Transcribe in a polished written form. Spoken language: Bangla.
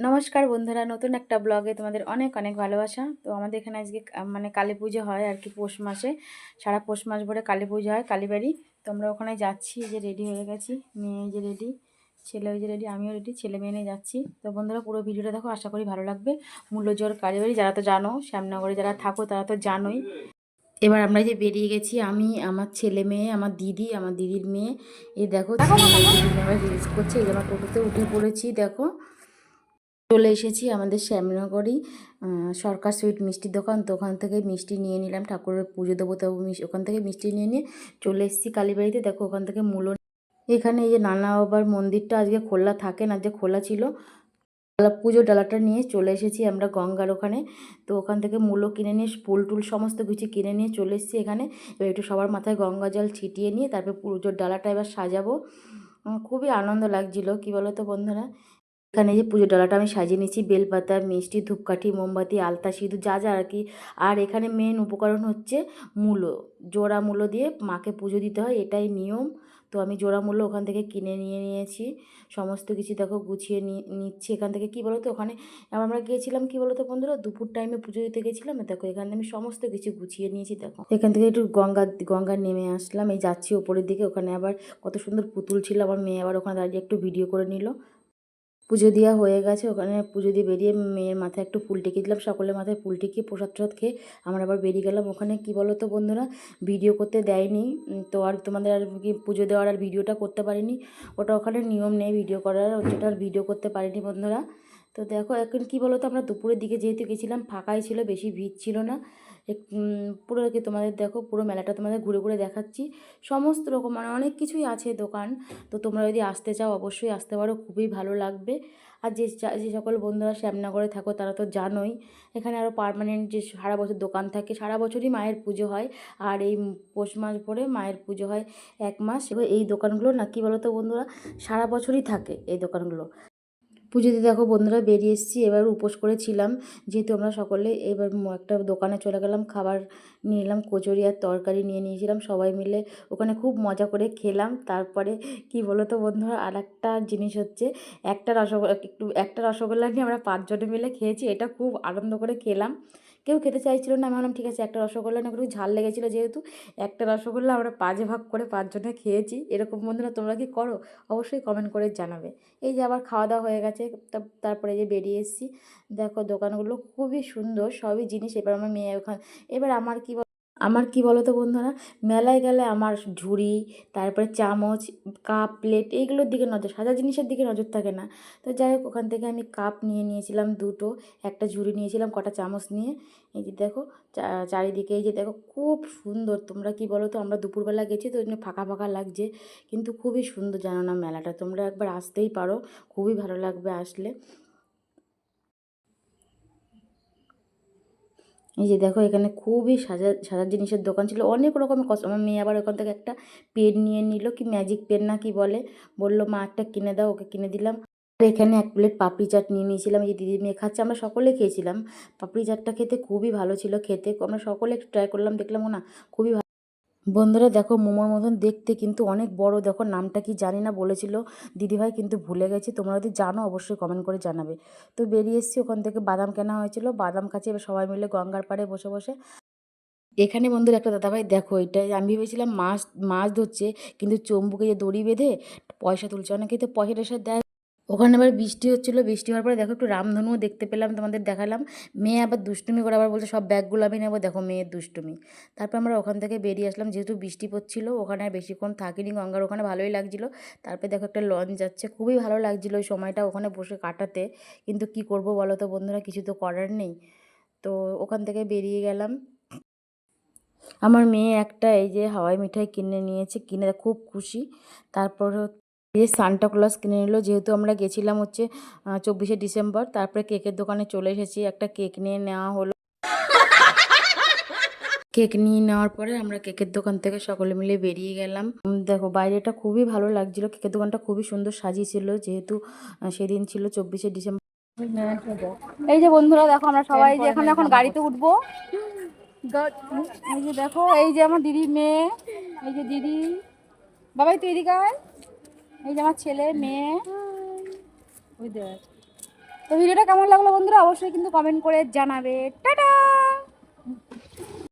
নমস্কার বন্ধুরা, নতুন একটা ব্লগে তোমাদের অনেক অনেক ভালোবাসা। তো আমাদের এখানে আজকে মানে কালী পুজো হয় আর কি, পৌষ মাসে। সারা পৌষ মাস ভরে কালী পুজো হয় কালীবাড়ি। তো আমরা ওখানে যাচ্ছি, এই যে রেডি হয়ে গেছি, মেয়ে যে রেডি, ছেলে ওই যে রেডি, আমিও রেডি, ছেলে মেয়ে নিয়ে যাচ্ছি। তো বন্ধুরা পুরো ভিডিওটা দেখো, আশা করি ভালো লাগবে। মূল্যজোর কালীবাড়ি যারা তো জানো, শ্যামনগরে যারা থাকো তারা তো জানোই। এবার আমরা যে বেরিয়ে গেছি, আমি, আমার ছেলে মেয়ে, আমার দিদি, আমার দিদির মেয়ে, এই দেখো দিদির মেয়ে আবার রিলস করছে। এই যে আমার টোটোতে উঠে পড়েছি, দেখো চলে এসেছি আমাদের শ্যামনগরই সরকার সুইট মিষ্টির দোকান। তো ওখান থেকে মিষ্টি নিয়ে নিলাম, ঠাকুরের পুজো দেবো, তো ওখান থেকে মিষ্টি নিয়ে চলে এসেছি কালীবাড়িতে। দেখো ওখান থেকে মূল্য, এখানে এই যে নানা বাবার মন্দিরটা আজকে খোলা থাকে না, যে খোলা ছিল। পুজো ডালাটা নিয়ে চলে এসেছি আমরা গঙ্গার ওখানে। তো ওখান থেকে মূলো কিনে নিয়ে, ফুল টুল সমস্ত কিছু কিনে নিয়ে চলে এসেছি এখানে। এবার একটু সবার মাথায় গঙ্গা জল ছিটিয়ে নিয়ে তারপর পুজোর ডালাটা এবার সাজাবো। খুবই আনন্দ লাগছিল, কি বলো তো বন্ধুরা। এখানে যে পুজোর ডালাটা আমি সাজিয়ে নিয়েছি, বেলপাতা, মিষ্টি, ধূপকাঠি, মোমবাতি, আলতা, সিঁদুর, যা যা আর কি। আর এখানে মেন উপকরণ হচ্ছে মূলো। জোড়া মূলো দিয়ে মাকে পুজো দিতে হয়, এটাই নিয়ম। তো আমি জোড়া মূল্য ওখান থেকে কিনে নিয়েছি। সমস্ত কিছু দেখো গুছিয়ে নিচ্ছি এখান থেকে। কি বলো তো, ওখানে আমরা গিয়েছিলাম, কি বলো তো বন্ধুরা, দুপুর টাইমে পুজো দিতে গেছিলাম। দেখো এখানে আমি সমস্ত কিছু গুছিয়ে নিয়েছি। দেখো এখান থেকে একটু গঙ্গা নেমে আসলাম, এই যাচ্ছি ওপরের দিকে। ওখানে আবার কত সুন্দর পুতুল ছিল, আমার মেয়ে আবার ওখানে দাঁড়িয়ে একটু ভিডিও করে নিল। পুজো দেওয়া হয়ে গেছে, ওখানে পুজো দিয়ে বেরিয়ে মেয়ের মাথায় একটু ফুল টিকিয়ে দিলাম, সকলের মাথায় ফুল টিকিয়ে প্রসাদ টসাদ খেয়ে আমরা আবার বেরিয়ে গেলাম। ওখানে কি বলো তো বন্ধুরা, ভিডিও করতে দেয়নি, তো আর তোমাদের আর কি পুজো দেওয়ার আর ভিডিওটা করতে পারিনি। ওটা ওখানে নিয়ম নেই ভিডিও করার, ওটা আর ভিডিও করতে পারিনি বন্ধুরা। তো দেখো এখন কি বলো তো, আমরা দুপুরের দিকে যেহেতু গেছিলাম, ফাঁকাই ছিল, বেশি ভিড় ছিল না। পুরো কি তোমাদের দেখো, পুরো মেলাটা তোমাদের ঘুরে ঘুরে দেখাচ্ছি। সমস্ত রকম মানে অনেক কিছুই আছে দোকান। তো তোমরা যদি আসতে চাও অবশ্যই আসতে পারো, খুবই ভালো লাগবে। আর যে সকল বন্ধুরা শ্যামনগরে থাকো তারা তো জানোই, এখানে আরও পার্মানেন্ট যে সারা বছর দোকান থাকে, সারা বছরই মায়ের পুজো হয়। আর এই পৌষ মাস ভরে মায়ের পুজো হয় 1 মাস। এবার এই দোকানগুলো না, কি বলো তো বন্ধুরা, সারা বছরই থাকে এই দোকানগুলো। পুজোতে দেখো বন্ধুরা বেরিয়ে এসেছি, এবার উপোস করেছিলাম যেহেতু আমরা সকলে। এবার একটা দোকানে চলে গেলাম, খাবার নিয়ে এলাম, কচুরি আর তরকারি নিয়ে নিয়েছিলাম, সবাই মিলে ওখানে খুব মজা করে খেলাম। তারপরে কি বলো তো বন্ধুরা, আর একটা জিনিস হচ্ছে, একটা রসগোল্লা নিয়ে আমরা 5 জনে মিলে খেয়েছি, এটা খুব আনন্দ করে খেলাম। কেউ খেতে চাইছিল না, আমি বললাম ঠিক আছে একটা রসগোল্লা না, একটু ঝাল লেগেছিলো যেহেতু, একটা রসগোল্লা আমরা 5 ভাগ করে 5 জনে খেয়েছি। এরকম বন্ধুরা তোমরা কি করো? অবশ্যই কমেন্ট করে জানাবে। এই যে আবার খাওয়া দাওয়া হয়ে গেছে, তারপরে যে বেরিয়ে এসেছি। দেখো দোকানগুলো খুবই সুন্দর, সবই জিনিস। এবার আমার মেয়ে ওখানে, এবার আমার কি বলো তো বন্ধুরা, মেলায় গেলে আমার ঝুড়ি, তারপরে চামচ, কাপ, প্লেট, এইগুলোর দিকে নজর, সাদা জিনিসের দিকে নজর থাকে না। তো যাই হোক, ওখান থেকে আমি কাপ নিয়ে নিয়েছিলাম 2টো, একটা ঝুড়ি নিয়েছিলাম, কটা চামচ নিয়ে। এই যে দেখো চারিদিকে, এই যে দেখো খুব সুন্দর। তোমরা কি বলো তো, আমরা দুপুরবেলা গেছি তো ওই জন্য ফাঁকা ফাঁকা লাগছে, কিন্তু খুবই সুন্দর জানো না মেলাটা, তোমরা একবার আসতেই পারো, খুবই ভালো লাগবে আসলে। এই যে দেখো এখানে খুবই সাজার জিনিসের দোকান ছিল, অনেক রকমের আমার মেয়ে আবার ওখান থেকে একটা পেন নিয়ে নিল, কি ম্যাজিক পেন না কি বলে, বললো মা একটা কিনে দাও, ওকে কিনে দিলাম। আর এখানে 1 প্লেট পাপড়ি চাট নিয়ে নিয়েছিলাম, এই যে দিদির মেয়ে খাচ্ছে, আমরা সকলে খেয়েছিলাম। পাপড়ি চাটটা খেতে খুবই ভালো ছিল, খেতে আমরা সকলে একটু ট্রাই করলাম, দেখলাম না খুবই ভালো। বন্ধুরা দেখো মোমোর মতন দেখতে, কিন্তু অনেক বড়, দেখো নামটা কি জানি না, বলেছিল দিদিভাই, কিন্তু ভুলে গেছি। তোমরা যদি জানো অবশ্যই কমেন্ট করে জানাবে। তো বেরিয়ে এসেছি, ওখান থেকে বাদাম কেনা হয়েছিল, বাদাম খাচ্ছি এবার সবাই মিলে গঙ্গার পাড়ে বসে বসে। এখানে বন্ধুরা একটা দাদাভাই, দেখো এটা আমি ভেবেছিলাম মাছ মাছ ধরছে, কিন্তু চম্বুকে যে দড়ি বেঁধে পয়সা তুলছে, অনেকেই তো পয়সা টয়সা দেয়। ওখানে আবার বৃষ্টি হচ্ছিলো, বৃষ্টি হওয়ার পরে দেখো একটু রামধনুও দেখতে পেলাম, তোমাদের দেখালাম। মেয়ে আবার দুষ্টুমি করে আবার বলছে সব ব্যাগগুলো আমি নেবো, দেখো মেয়ের দুষ্টুমি। তারপর আমরা ওখান থেকে বেরিয়ে আসলাম, যেহেতু বৃষ্টি পড়ছিল, ওখানে আর বেশিক্ষণ থাকিনি, গঙ্গার ওখানে ভালোই লাগছিলো। তারপরে দেখো একটা লঞ্চ যাচ্ছে, খুবই ভালো লাগছিলো ওই সময়টা ওখানে বসে কাটাতে। কিন্তু কি করব বলো তো বন্ধুরা, কিছু তো করার নেই। তো ওখান থেকে বেরিয়ে গেলাম। আমার মেয়ে একটা এই যে হাওয়াই মিঠাই কিনে নিয়েছে, কিনে খুব খুশি। তারপর এই যে সান্টা ক্লজ কিনে নিল, যেহেতু আমরা গেছিলাম হচ্ছে 24শে ডিসেম্বর। তারপরে কেকের দোকানে চলে এসেছি, একটা কেক নিয়ে নেওয়া হলো। কেক নিয়ে নেওয়ার পরে আমরা কেকের দোকান থেকে সকলে মিলে বেরিয়ে গেলাম। দেখো বাইরেটা খুবই ভালো লাগছিল, কেকের দোকানটা খুবই সুন্দর সাজিয়েছিল, যেহেতু সেদিন ছিল 24শে ডিসেম্বর। এই যে বন্ধুরা দেখো, আমরা সবাই যে এখানে এখন গাড়িতে উঠবো। এই যে দেখো, এই যে আমার দিদির মেয়ে, এই যে দিদি, বাবাই তুই এদিকে আয়। এই যে আমার ছেলে মেয়ে, ওই দেখ তো ভিডিওটা কেমন লাগলো বন্ধুরা অবশ্যই কিন্তু কমেন্ট করে জানাবে। টাটা।